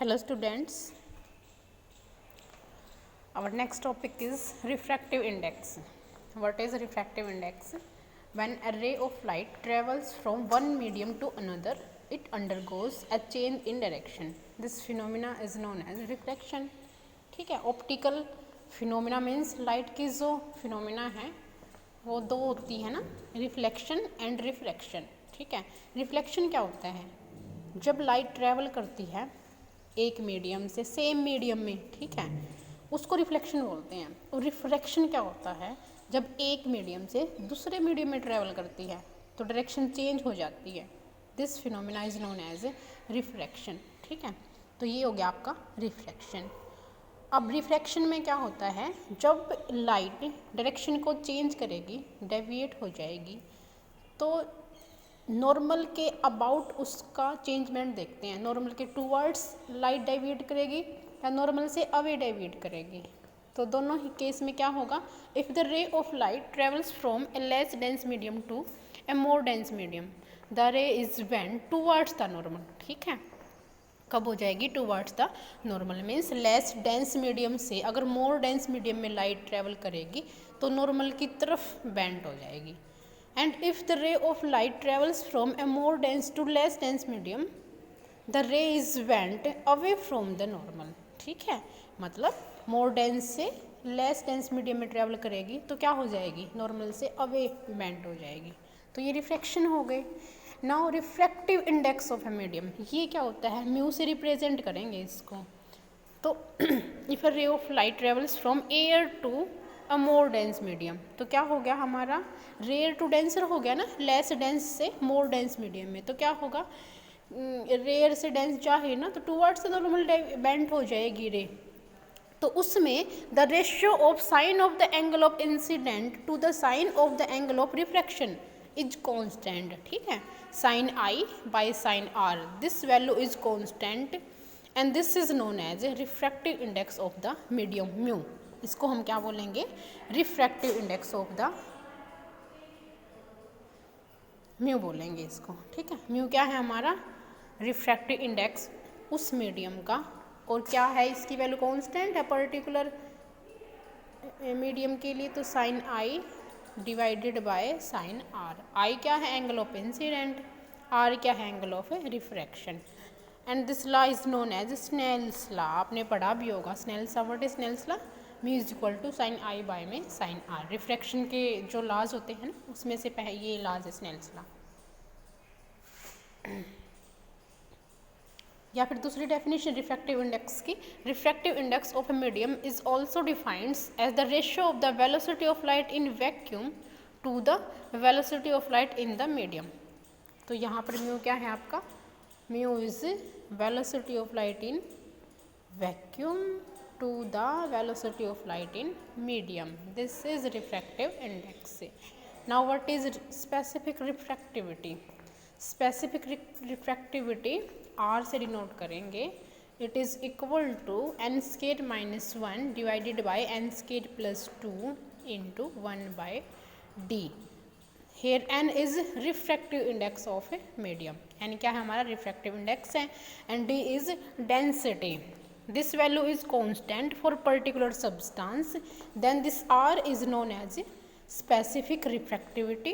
Hello students, our next topic is refractive index. What is refractive index? When a ray of light travels from one medium to another, it undergoes a change in direction. This phenomena is known as reflection. ठीक है, optical phenomena means light की जो phenomena है वो दो होती है ना, रिफ्लेक्शन एंड रिफ्रैक्शन. ठीक है, रिफ्लेक्शन क्या होता है? जब लाइट ट्रैवल करती है एक मीडियम से सेम मीडियम में, ठीक है, उसको रिफ्लेक्शन बोलते हैं. और रिफ्रैक्शन क्या होता है? जब एक मीडियम से दूसरे मीडियम में ट्रैवल करती है तो डायरेक्शन चेंज हो जाती है. This phenomena is known as refraction. ठीक है, तो ये हो गया आपका रिफ्लेक्शन. अब रिफ्रैक्शन में क्या होता है? जब लाइट डायरेक्शन को चेंज करेगी, डेविएट हो जाएगी, तो नॉर्मल के अबाउट उसका चेंजमेंट देखते हैं. नॉर्मल के टूवर्ड्स लाइट डेविएट करेगी या नॉर्मल से अवे डेविएट करेगी. तो दोनों ही केस में क्या होगा? If the ray of light travels from a less dense medium to a more dense medium, the ray is went towards the normal. ठीक है, कब हो जाएगी? Towards the normal means less dense medium से अगर मोर डेंस मीडियम में light travel करेगी तो नॉर्मल की तरफ बेंट हो जाएगी. And if the ray of light travels from a more dense to less dense medium, the ray is bent away from the normal. ठीक है, मतलब more dense से less dense medium में ट्रैवल करेगी तो क्या हो जाएगी? नॉर्मल से अवे बेंट हो जाएगी. तो ये रिफ्रैक्शन हो गई. Now refractive index of a medium, ये क्या होता है? म्यू से रिप्रेजेंट करेंगे इसको. तो if a ray of light travels from air to a more dense medium, तो क्या हो गया हमारा? रेयर टू डेंसर हो गया ना, लेस डेंस से मोर डेंस मीडियम में. तो क्या होगा? रेयर से डेंस जाए ना तो टूवर्ड्स से नॉर्मल बेंट हो जाएगी रे. तो उसमें the ratio of sine of the angle of incident to the sine of the angle of refraction is constant. ठीक है, sine I by sine R, this value is constant and this is known as refractive index of the medium mu. इसको हम क्या बोलेंगे? Refractive index of the mu बोलेंगे इसको. ठीक है, म्यू क्या है हमारा? रिफ्रैक्टिव इंडेक्स उस मीडियम का. और क्या है? इसकी वैल्यू कांस्टेंट है पर्टिकुलर मीडियम के लिए. तो sine i divided by sine r. I क्या है? Angle of incidence. आर क्या है? Angle of refraction. And this law is known as Snell's law. आपने पढ़ा भी होगा Snell's law. What is Snell's law? Mu is equal to sine I by में sine r. Refraction के जो laws होते हैं ना उसमें से ये लॉज है स्नेल्स लॉ. या फिर दूसरी डेफिनेशन रिफ्रैक्टिव इंडेक्स की, refractive index of a medium is also defined as the ratio of the velocity of light in vacuum to the velocity of light in the medium. तो यहाँ पर mu क्या है आपका? Mu is velocity of light in vacuum to the velocity of light in medium. This is refractive index. Now what is specific refractivity? Specific refractivity R से denote करेंगे. It is equal to n square minus 1 divided by n square plus 2 into 1 by d. Here n is refractive index of a medium. n क्या है हमारा? refractive index है. and d is density. This value is constant for particular substance. Then this R is known as specific refractivity.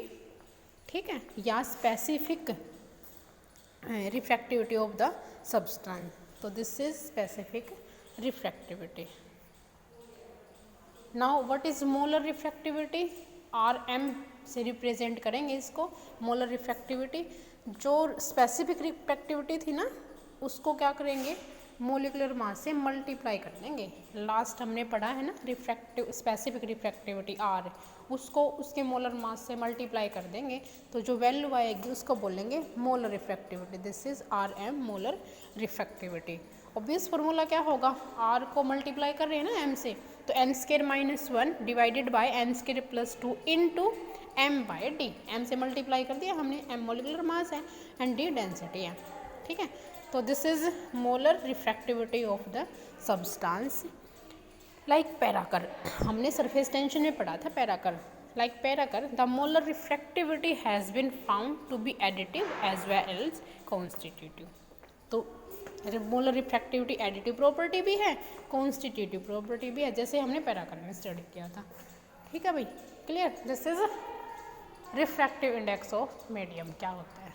ठीक है, या specific refractivity of the substance. तो this is specific refractivity. Now what is molar refractivity? RM से represent करेंगे इसको. Molar refractivity, जो specific refractivity थी ना उसको क्या करेंगे? मोलिकुलर मास से मल्टीप्लाई कर देंगे. लास्ट हमने पढ़ा है ना रिफ्रैक्टिव स्पेसिफिक रिफ्रैक्टिविटी आर, उसको उसके मोलर मास से मल्टीप्लाई कर देंगे तो जो वैल्यू आएगी उसको बोलेंगे molar refractivity. This is R M molar refractivity. Obvious formula क्या होगा? आर को मल्टीप्लाई कर रहे हैं ना एम से, तो N square minus 1 divided by N square plus 2 into M by D. M से मल्टीप्लाई कर दिया हमने, एम मोलिकुलर मास है एंड डी डेंसिटी है. ठीक है, तो this is molar refractivity of the substance. Like parachor, हमने सरफेस टेंशन में पढ़ा था parachor. Like parachor, the molar refractivity has been found to be additive as well as constitutive. तो मोलर रिफ्रैक्टिविटी एडिटिव प्रॉपर्टी भी है, constitutive property भी है, जैसे हमने पैराकल में स्टडी किया था। ठीक है भाई, clear. This is refractive index of medium क्या होता है।